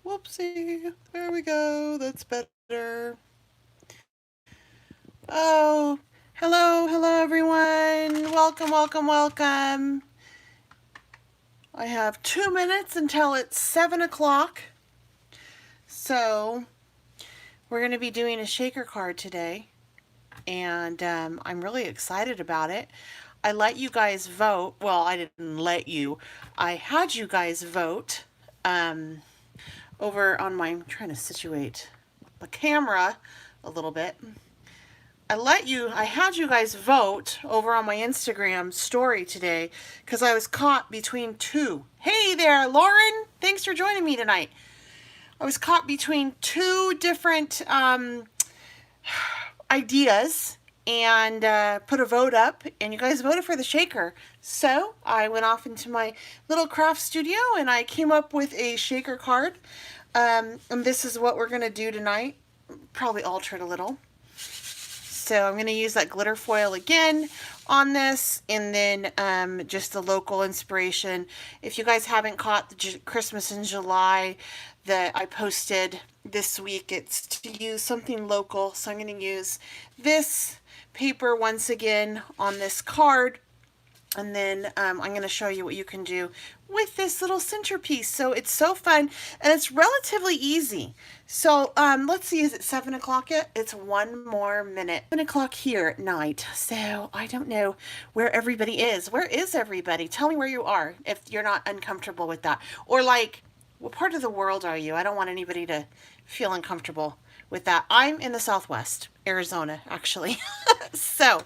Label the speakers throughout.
Speaker 1: Whoopsie. There we go. That's better. Oh, hello everyone. Welcome. I have 2 minutes until it's 7 o'clock. So, we're going to be doing a shaker card today. And I'm really excited about it. I let you guys vote. Well, I didn't let you. I had you guys vote um, over on my. I'm trying to situate the camera a little bit. I had you guys vote over on my Instagram story today because I was caught between two. Hey there, Lauren. Thanks for joining me tonight. I was caught between two different ideas and put a vote up, and you guys voted for the shaker. So I went off into my little craft studio and I came up with a shaker card. And this is what we're going to do tonight. Probably alter it a little. So I'm going to use that glitter foil again on this, and then just the local inspiration. If you guys haven't caught the Christmas in July that I posted this week, it's to use something local. So I'm going to use this paper once again on this card. And then I'm going to show you what you can do with this little centerpiece. So it's so fun, and it's relatively easy. So let's see, is it 7 o'clock yet? It's one more minute. 7 o'clock here at night. So I don't know where everybody is. Where is everybody? Tell me where you are if you're not uncomfortable with that. Or like, what part of the world are you? I don't want anybody to feel uncomfortable with that. I'm in the Southwest, Arizona, actually. So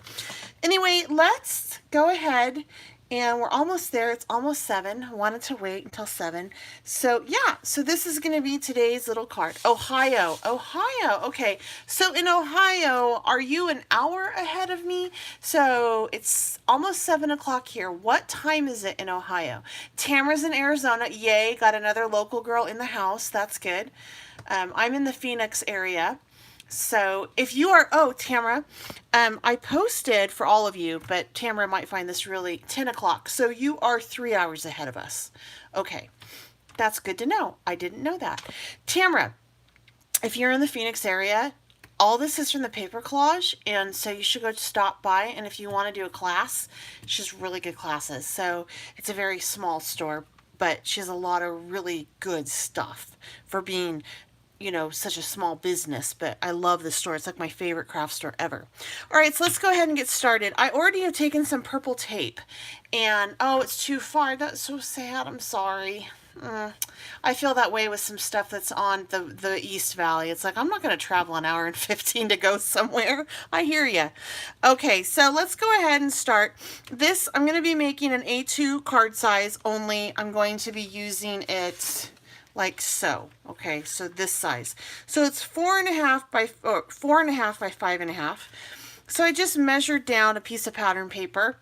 Speaker 1: anyway, let's go ahead, and we're almost there. It's almost 7. I wanted to wait until 7. So yeah, so this is going to be today's little card. Ohio. Okay, so in Ohio, are you an hour ahead of me? So it's almost 7 o'clock here. What time is it in Ohio? Tamara's in Arizona. Yay, got another local girl in the house. That's good. I'm in the Phoenix area. So if you are, oh, Tamara, I posted for all of you, but Tamara might find this really 10 o'clock. So you are 3 hours ahead of us. Okay, that's good to know. I didn't know that. Tamara, if you're in the Phoenix area, all this is from the paper collage, and so you should go stop by. And if you want to do a class, she has really good classes. So it's a very small store, but she has a lot of really good stuff for being, such a small business. But I love this store. It's like my favorite craft store ever. All right, so let's go ahead and get started. I already have taken some purple tape, and oh, it's too far. That's so sad. I'm sorry. I feel that way with some stuff that's on the East Valley. It's like, I'm not going to travel an hour and 15 to go somewhere. I hear you. Okay, so let's go ahead and start. This, I'm going to be making an A2 card size only. I'm going to be using it like so. Okay, so this size. So it's 4.5 by 4.5 by 5.5. So I just measured down a piece of pattern paper,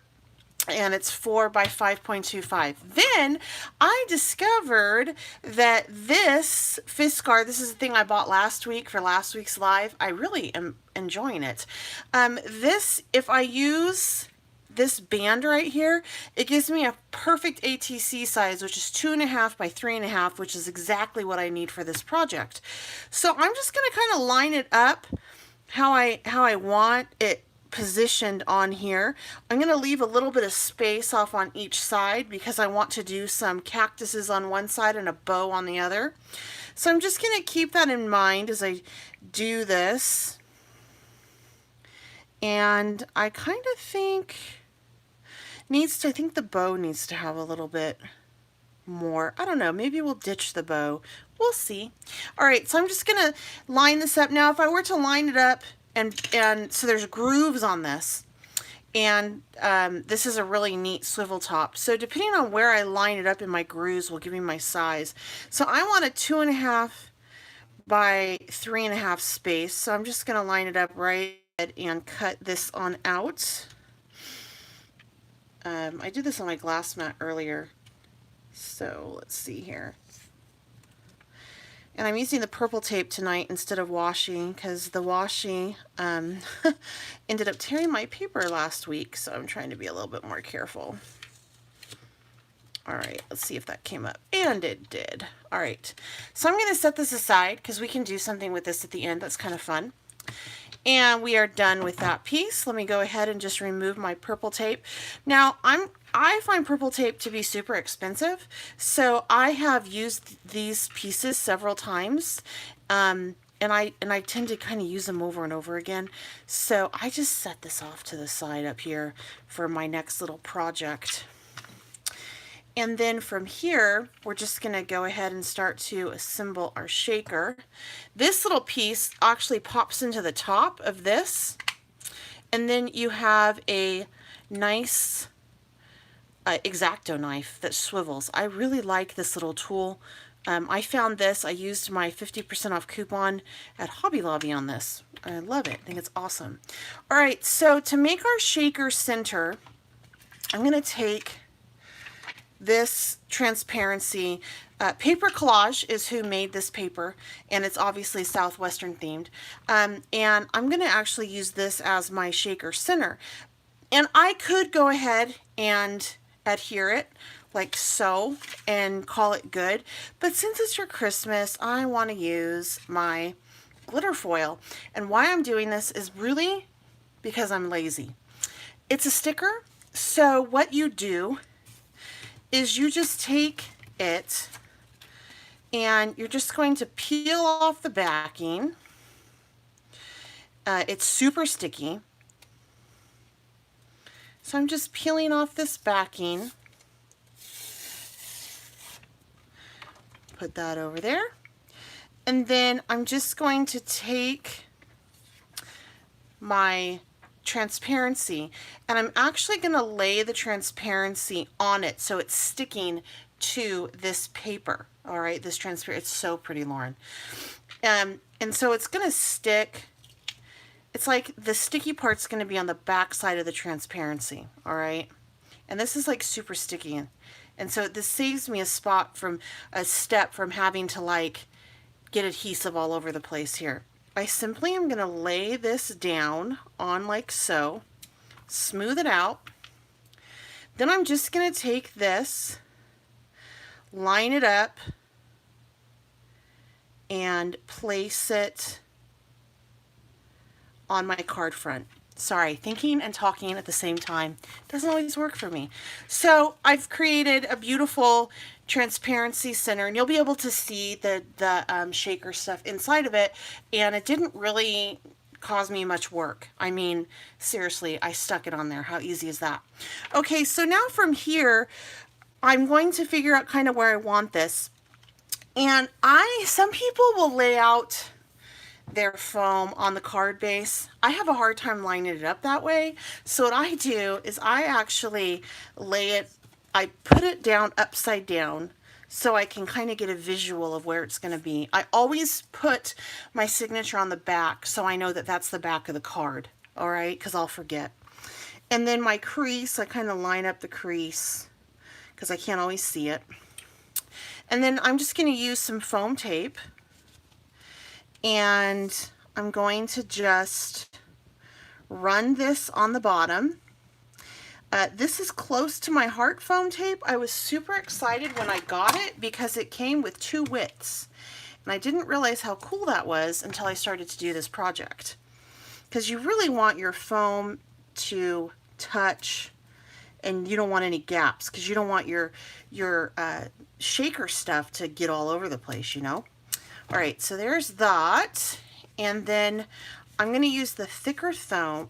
Speaker 1: and it's 4 by 5.25. Then I discovered that this Fiskars, this is the thing I bought last week for last week's live. I really am enjoying it. If I use this band right here, it gives me a perfect ATC size, which is 2.5 by 3.5, which is exactly what I need for this project. So I'm just going to kind of line it up how I want it positioned on here. I'm going to leave a little bit of space off on each side because I want to do some cactuses on one side and a bow on the other. So I'm just going to keep that in mind as I do this. And I kind of think I think the bow needs to have a little bit more. I don't know, maybe we'll ditch the bow. We'll see. All right, so I'm just going to line this up. Now, if I were to line it up, and so there's grooves on this, and this is a really neat swivel top. So depending on where I line it up in my grooves will give me my size. So I want a 2.5 by 3.5 space. So I'm just going to line it up right and cut this on out. I did this on my glass mat earlier. So let's see here. And I'm using the purple tape tonight instead of washi because the washi ended up tearing my paper last week. So I'm trying to be a little bit more careful. All right, let's see if that came up. And it did. All right, so I'm going to set this aside because we can do something with this at the end. That's kind of fun. And we are done with that piece. Let me go ahead and just remove my purple tape. Now, I find purple tape to be super expensive, so I have used these pieces several times. And I tend to kind of use them over and over again. So I just set this off to the side up here for my next little project. And then from here, we're just going to go ahead and start to assemble our shaker. This little piece actually pops into the top of this. And then you have a nice X-Acto knife that swivels. I really like this little tool. I found this. I used my 50% off coupon at Hobby Lobby on this. I love it. I think it's awesome. All right, so to make our shaker center, I'm going to take this transparency. Paper Collage is who made this paper, and it's obviously Southwestern themed. And I'm going to actually use this as my shaker center. And I could go ahead and adhere it like so and call it good. But since it's for Christmas, I want to use my glitter foil. And why I'm doing this is really because I'm lazy. It's a sticker. So what you do is you just take it and you're just going to peel off the backing. It's super sticky. So I'm just peeling off this backing. Put that over there. And then I'm just going to take my transparency, and I'm actually going to lay the transparency on it so it's sticking to this paper. All right, this transparent, it's so pretty, Lauren. And so it's going to stick. It's like the sticky part's going to be on the back side of the transparency. All right, and this is like super sticky, and so this saves me a step from having to like get adhesive all over the place here. I simply am going to lay this down on like so, smooth it out. Then I'm just going to take this, line it up, and place it on my card front. Sorry, thinking and talking at the same time doesn't always work for me. So I've created a beautiful transparency center, and you'll be able to see the shaker stuff inside of it, and it didn't really cause me much work. I mean, seriously, I stuck it on there. How easy is that? Okay, so now from here, I'm going to figure out kind of where I want this. And some people will lay out their foam on the card base. I have a hard time lining it up that way. So what I do is I actually I put it down upside down so I can kind of get a visual of where it's going to be. I always put my signature on the back so I know that that's the back of the card. All right, because I'll forget. And then my crease, I kind of line up the crease because I can't always see it. And then I'm just going to use some foam tape. And I'm going to just run this on the bottom. This is close to my heart foam tape. I was super excited when I got it because it came with 2 widths. And I didn't realize how cool that was until I started to do this project. Because you really want your foam to touch, and you don't want any gaps because you don't want your shaker stuff to get all over the place, you know. All right, so there's that, and then I'm going to use the thicker foam,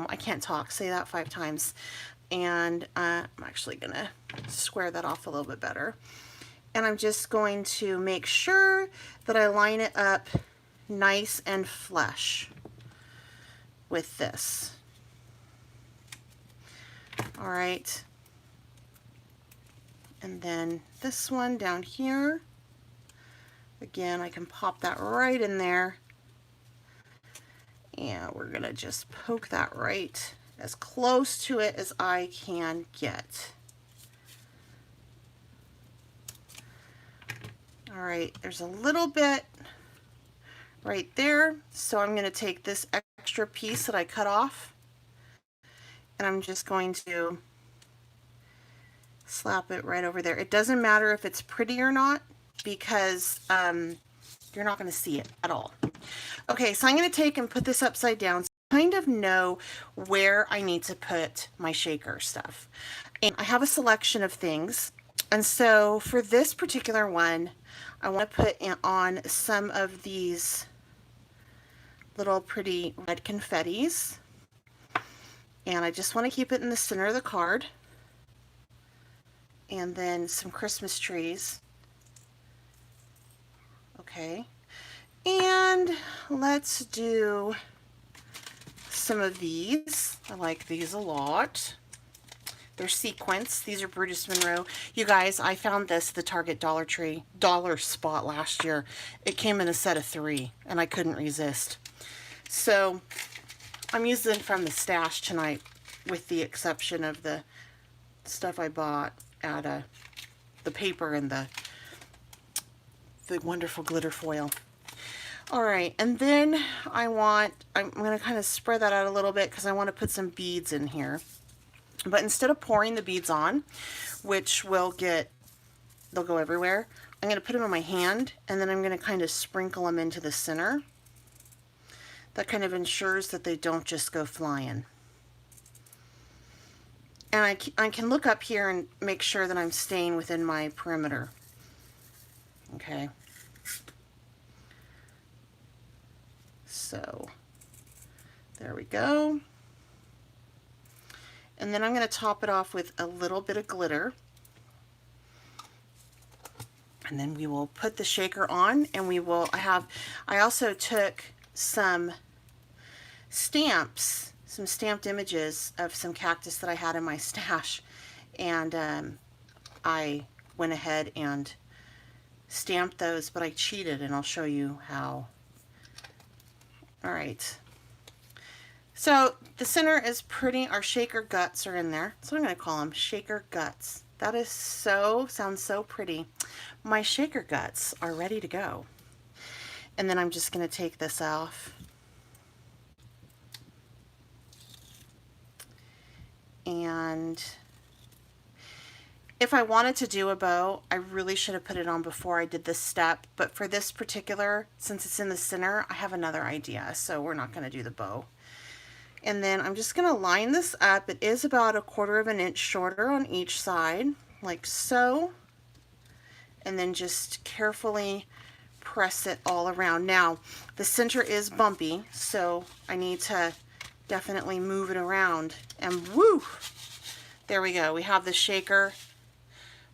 Speaker 1: I can't talk, say that 5 times, and I'm actually going to square that off a little bit better, and I'm just going to make sure that I line it up nice and flush with this. All right, and then this one down here. Again, I can pop that right in there, and we're gonna just poke that right as close to it as I can get. All right, there's a little bit right there, so I'm gonna take this extra piece that I cut off, and I'm just going to slap it right over there. It doesn't matter if it's pretty or not because you're not going to see it at all. Okay, so I'm going to take and put this upside down so I kind of know where I need to put my shaker stuff. And I have a selection of things. And so for this particular one, I want to put on some of these little pretty red confettis. And I just want to keep it in the center of the card. And then some Christmas trees. Okay. And let's do some of these. I like these a lot. They're sequins. These are Brutus Monroe. You guys, I found this at the Target Dollar Spot last year. It came in a set of 3, and I couldn't resist. So I'm using from the stash tonight, with the exception of the stuff I bought at the paper and the wonderful glitter foil. All right, and then I'm going to kind of spread that out a little bit because I want to put some beads in here. But instead of pouring the beads on, which they'll go everywhere, I'm going to put them in my hand, and then I'm going to kind of sprinkle them into the center. That kind of ensures that they don't just go flying. And I can look up here and make sure that I'm staying within my perimeter. Okay. So there we go. And then I'm going to top it off with a little bit of glitter. And then we will put the shaker on, and I also took some stamps, some stamped images of some cactus that I had in my stash. And I went ahead and stamped those, but I cheated, and I'll show you how. All right. So the center is pretty. Our shaker guts are in there. That's what I'm going to call them, shaker guts. That is sounds so pretty. My shaker guts are ready to go. And then I'm just going to take this off. And if I wanted to do a bow, I really should have put it on before I did this step. But for this particular, since it's in the center, I have another idea. So we're not going to do the bow. And then I'm just going to line this up. It is about 1/4 of an inch shorter on each side, like so. And then just carefully press it all around. Now, the center is bumpy, so I need to definitely move it around. And woo! There we go. We have the shaker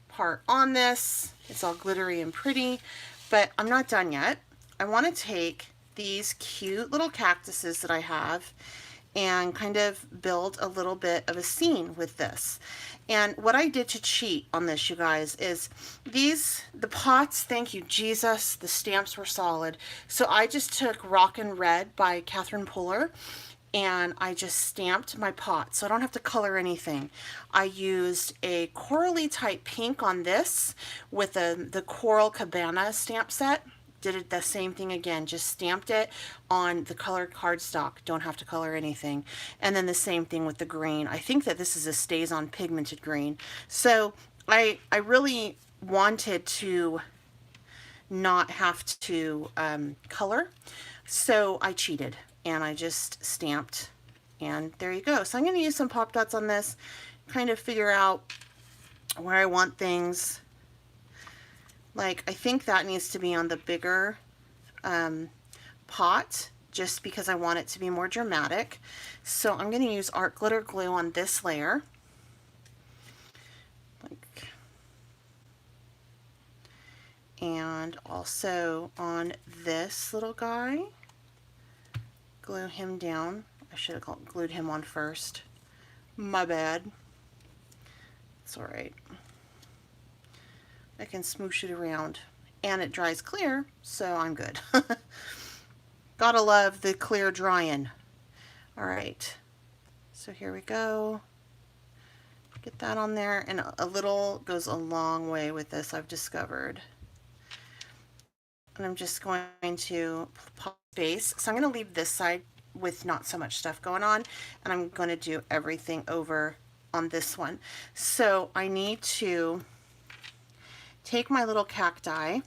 Speaker 1: part on this. It's all glittery and pretty, but I'm not done yet. I want to take these cute little cactuses that I have and kind of build a little bit of a scene with this. And what I did to cheat on this, you guys, is the pots, thank you Jesus, the stamps were solid. So I just took Rockin' Red by Catherine Puller, and I just stamped my pot, so I don't have to color anything. I used a corally type pink on this with the Coral Cabana stamp set. Did it the same thing again, just stamped it on the colored cardstock. Don't have to color anything. And then the same thing with the green. I think that this is a StazOn pigmented green. So I really wanted to not have to color, so I cheated and I just stamped, and there you go. So I'm going to use some pop dots on this, kind of figure out where I want things. Like, I think that needs to be on the bigger pot, just because I want it to be more dramatic. So I'm going to use art glitter glue on this layer. And also on this little guy. Glue him down. I should have glued him on first. My bad. It's alright. I can smoosh it around, and it dries clear, so I'm good. Gotta love the clear drying. All right, so here we go. Get that on there, and a little goes a long way with this, I've discovered. And I'm just going to pop space. So I'm going to leave this side with not so much stuff going on, and I'm going to do everything over on this one. So I need to take my little cacti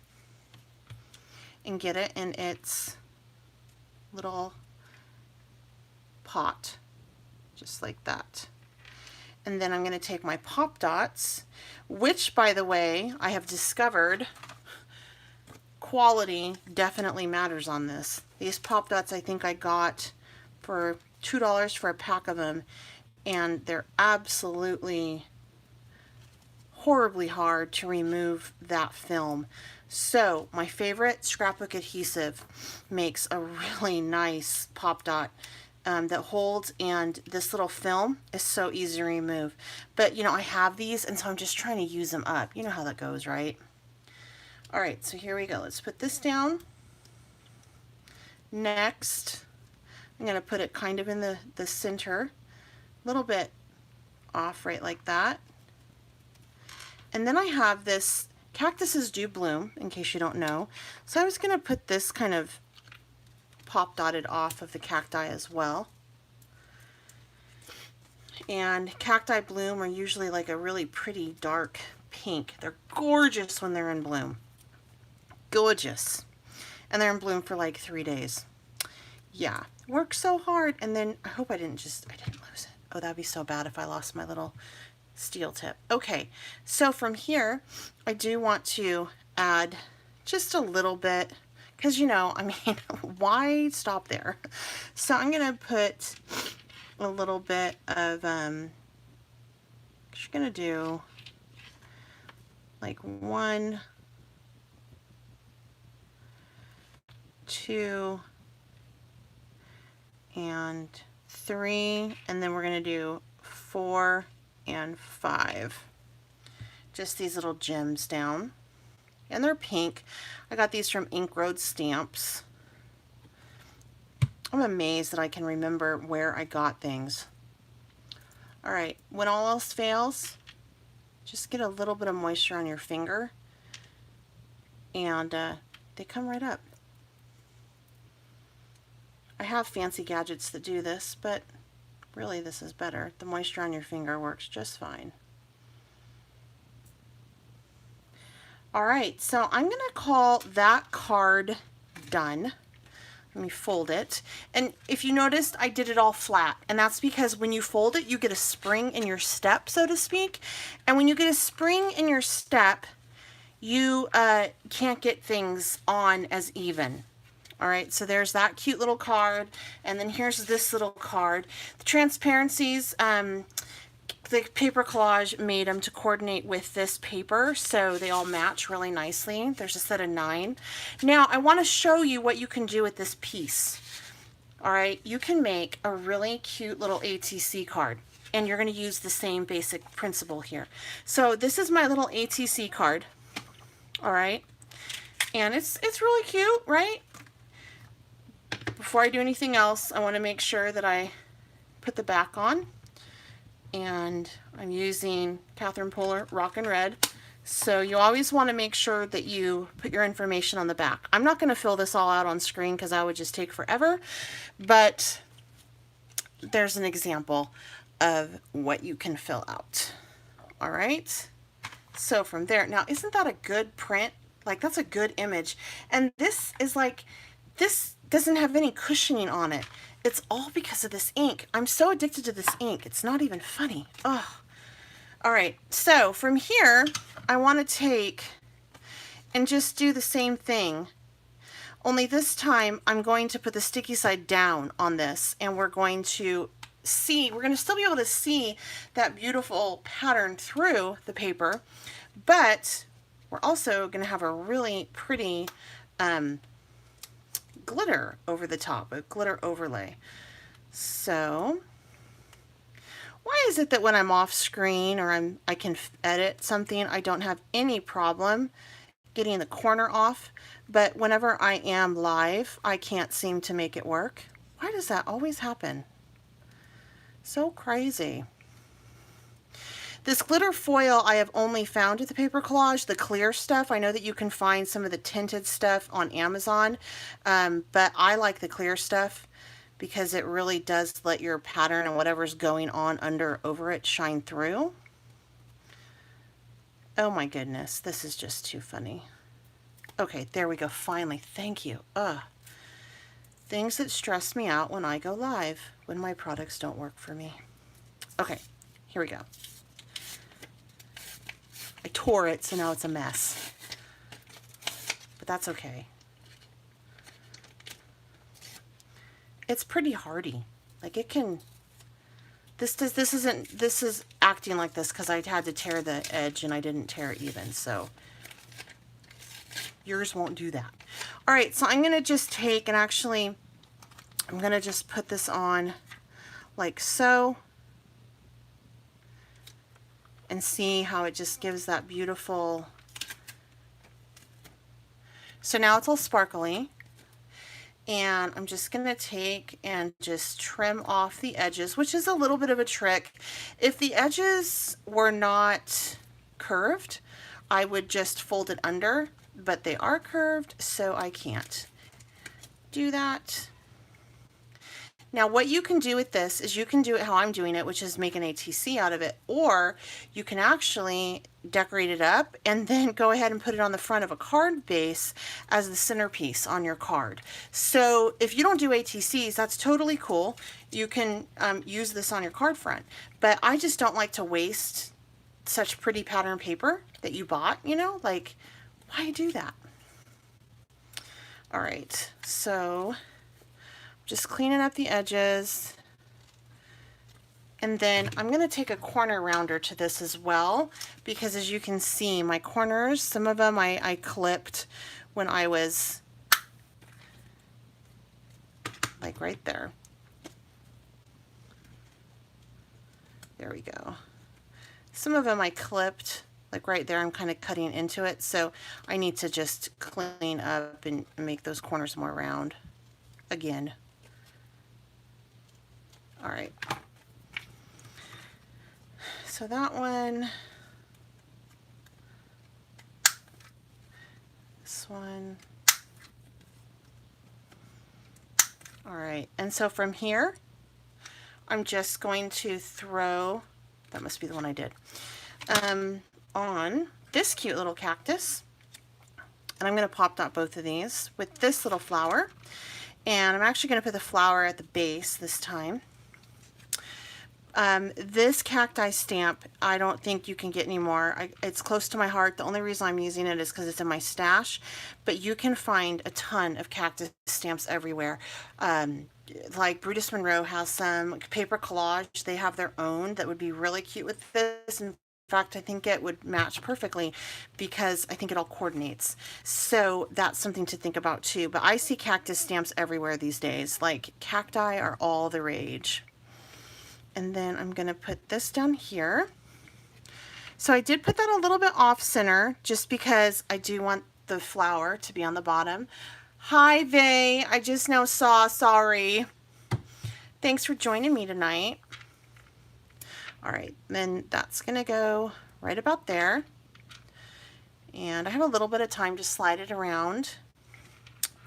Speaker 1: and get it in its little pot, just like that. And then I'm going to take my Pop Dots, which, by the way, I have discovered quality definitely matters on this. These Pop Dots I think I got for $2 for a pack of them, and they're absolutely horribly hard to remove that film. So my favorite scrapbook adhesive makes a really nice Pop Dot that holds, and this little film is so easy to remove. But you know, I have these, and so I'm just trying to use them up. You know how that goes, right? All right, so here we go. Let's put this down. Next, I'm going to put it kind of in the center, a little bit off right like that. And then I have this, cactuses do bloom, in case you don't know. So I was going to put this kind of Pop Dotted off of the cacti as well. And cacti bloom are usually like a really pretty dark pink. They're gorgeous when they're in bloom. Gorgeous. And they're in bloom for like 3 days. Yeah, work so hard. And then I hope I didn't lose it. Oh, that'd be so bad if I lost my little steel tip. Okay, so from here, I do want to add just a little bit, because you know, I mean, why stop there? So I'm gonna put a little bit of, just gonna do like 1, 2, and 3, and then we're gonna do 4 and 5. Just these little gems down. And they're pink. I got these from Ink Road Stamps. I'm amazed that I can remember where I got things. Alright, when all else fails, just get a little bit of moisture on your finger, and they come right up. I have fancy gadgets that do this, but really this is better. The moisture on your finger works just fine. Alright, so I'm going to call that card done. Let me fold it. And if you noticed, I did it all flat. And that's because when you fold it, you get a spring in your step, so to speak. And when you get a spring in your step, you can't get things on as even. All right, so there's that cute little card. And then here's this little card. The transparencies, the paper collage made them to coordinate with this paper, so they all match really nicely. There's a set of 9. Now I want to show you what you can do with this piece. All right, you can make a really cute little ATC card, and you're going to use the same basic principle here. So this is my little ATC card. All right, and it's really cute, right? Before I do anything else, I want to make sure that I put the back on. And I'm using Catherine Polar Rockin' Red. So you always want to make sure that you put your information on the back. I'm not going to fill this all out on screen because that would just take forever, but there's an example of what you can fill out. All right. So from there, now isn't that a good print? Like, that's a good image. And this is like, this doesn't have any cushioning on it. It's all because of this ink. I'm so addicted to this ink. It's not even funny. Oh. All right, so from here, I want to take and just do the same thing. Only this time, I'm going to put the sticky side down on this, and we're going to see, we're going to still be able to see that beautiful pattern through the paper, but we're also going to have a really pretty glitter over the top, a glitter overlay. So why is it that when I'm off screen or I can edit something, I don't have any problem getting the corner off, but whenever I am live, I can't seem to make it work? Why does that always happen? So crazy. This glitter foil I have only found at the paper collage, the clear stuff. I know that you can find some of the tinted stuff on Amazon, but I like the clear stuff because it really does let your pattern and whatever's going on over it shine through. Oh my goodness, this is just too funny. Okay, there we go, finally, thank you. Things that stress me out when I go live, when my products don't work for me. Okay, here we go. I tore it, so now it's a mess. But that's okay. It's pretty hardy. Like it can, this is acting like this because I had to tear the edge and I didn't tear it even, so yours won't do that. All right, so I'm gonna just take and actually, I'm gonna just put this on like so and see how it just gives that beautiful, so now it's all sparkly. And I'm just going to take and just trim off the edges, which is a little bit of a trick. If the edges were not curved, I would just fold it under, but they are curved, so I can't do that. Now what you can do with this is you can do it how I'm doing it, which is make an ATC out of it, or you can actually decorate it up and then go ahead and put it on the front of a card base as the centerpiece on your card. So if you don't do ATCs, that's totally cool. You can use this on your card front, but I just don't like to waste such pretty pattern paper that you bought, you know, like why do that? All right, so just cleaning up the edges. And then I'm going to take a corner rounder to this as well, because as you can see, my corners, some of them I clipped when I was like right there. There we go. Some of them I clipped like right there. I'm kind of cutting into it, so I need to just clean up and make those corners more round again. All right, so that one, this one, all right, and so from here, I'm just going to throw, that must be the one I did, on this cute little cactus, and I'm going to pop dot both of these with this little flower, and I'm actually going to put the flower at the base this time. This cacti stamp, I don't think you can get anymore. It's close to my heart. The only reason I'm using it is because it's in my stash, but you can find a ton of cactus stamps everywhere. Like Brutus Monroe has some, Paper Collage, they have their own that would be really cute with this. In fact, I think it would match perfectly because I think it all coordinates. So that's something to think about too. But I see cactus stamps everywhere these days. Like cacti are all the rage. And then I'm going to put this down here. So I did put that a little bit off center just because I do want the flower to be on the bottom. Hi, Vay. I just now saw. Sorry. Thanks for joining me tonight. All right, then that's going to go right about there. And I have a little bit of time to slide it around.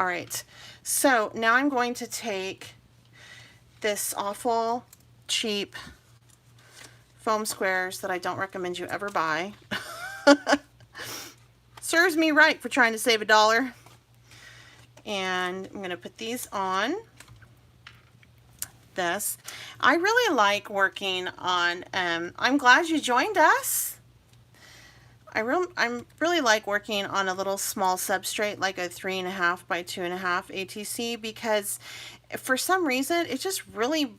Speaker 1: All right, so now I'm going to take this awful cheap foam squares that I don't recommend you ever buy. Serves me right for trying to save $1. And I'm going to put these on this. I really like working on, I'm glad you joined us. I really like working on a little small substrate like a 3.5 by 2.5 ATC because for some reason it just really,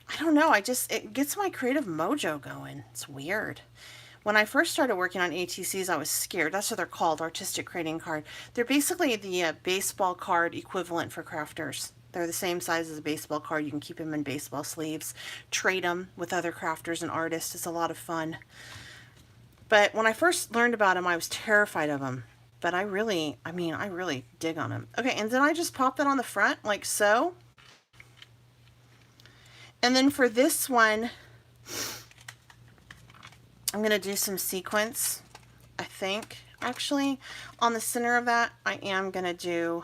Speaker 1: I don't know, it gets my creative mojo going. It's weird. When I first started working on ATCs, I was scared. That's what they're called, artistic trading card. They're basically the baseball card equivalent for crafters. They're the same size as a baseball card. You can keep them in baseball sleeves, trade them with other crafters and artists. It's a lot of fun. But when I first learned about them, I was terrified of them. But I really dig on them. Okay, and then I just pop that on the front like so. And then for this one, I'm going to do some sequins, I think. Actually, on the center of that, I am going to do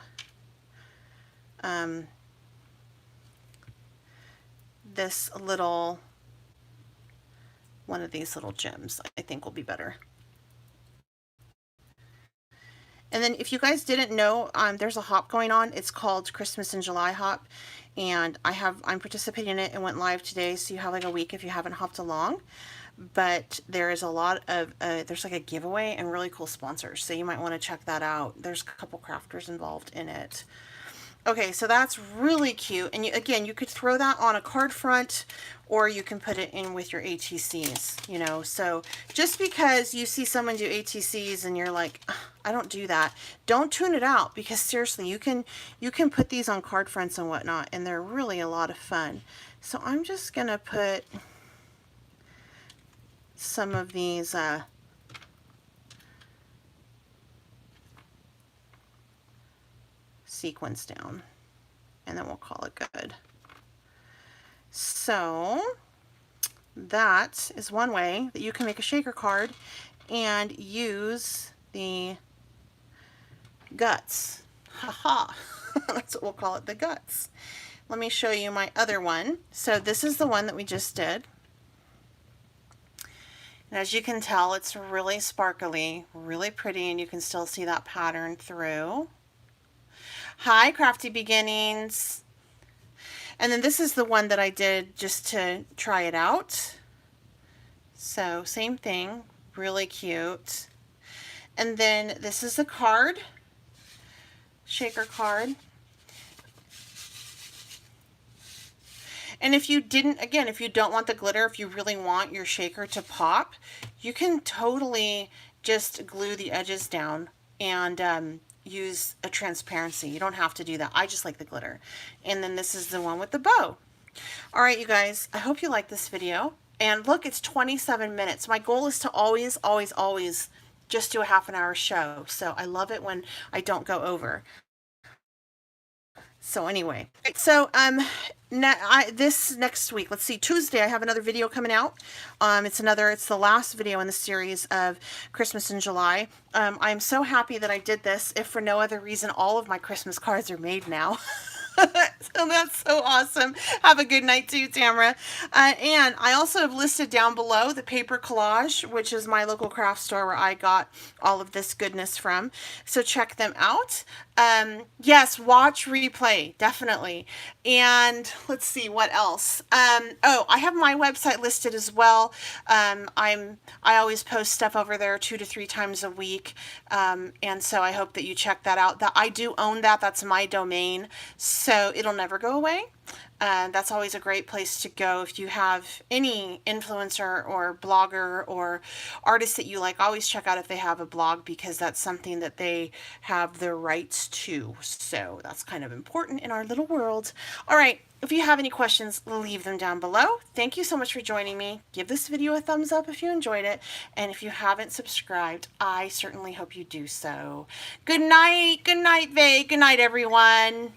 Speaker 1: this little, one of these little gems, I think will be better. And then if you guys didn't know, there's a hop going on. It's called Christmas in July hop. And I'm participating in it. It went live today. So you have like a week if you haven't hopped along. But there is a lot of, there's like a giveaway and really cool sponsors. So you might want to check that out. There's a couple crafters involved in it. Okay, so that's really cute. And again, you could throw that on a card front, or you can put it in with your ATCs, you know. So just because you see someone do ATCs and you're like, I don't do that, don't tune it out, because seriously, you can put these on card fronts and whatnot, and they're really a lot of fun. So I'm just gonna put some of these sequence down, and then we'll call it good. So that is one way that you can make a shaker card and use the guts. Haha. That's what we'll call it, the guts. Let me show you my other one. So this is the one that we just did. And as you can tell, it's really sparkly, really pretty, and you can still see that pattern through. Hi, Crafty Beginnings. And then this is the one that I did just to try it out. So same thing, really cute. And then this is the card, shaker card. And if you didn't, again, if you don't want the glitter, if you really want your shaker to pop, you can totally just glue the edges down and use a transparency. You don't have to do that. I just like the glitter. And then this is the one with the bow. All right, you guys, I hope you like this video. And look, it's 27 minutes. My goal is to always, always, always just do a half-an-hour show. So I love it when I don't go over. So anyway, so this next week, let's see, Tuesday, I have another video coming out. It's the last video in the series of Christmas in July. I'm so happy that I did this. If for no other reason, all of my Christmas cards are made now. So that's so awesome. Have a good night too, Tamara. And I also have listed down below the Paper Collage, which is my local craft store where I got all of this goodness from. So check them out. Yes, watch replay, definitely. And let's see what else. Oh, I have my website listed as well. I always post stuff over there 2 to 3 times a week. And so I hope that you check that out. That I do own that. That's my domain. So it'll never go away. That's always a great place to go if you have any influencer or blogger or artist that you like. Always check out if they have a blog, because that's something that they have the rights to. So that's kind of important in our little world. All right, if you have any questions, leave them down below. Thank you so much for joining me. Give this video a thumbs up if you enjoyed it. And if you haven't subscribed, I certainly hope you do so. Good night, Vay. Good night, everyone.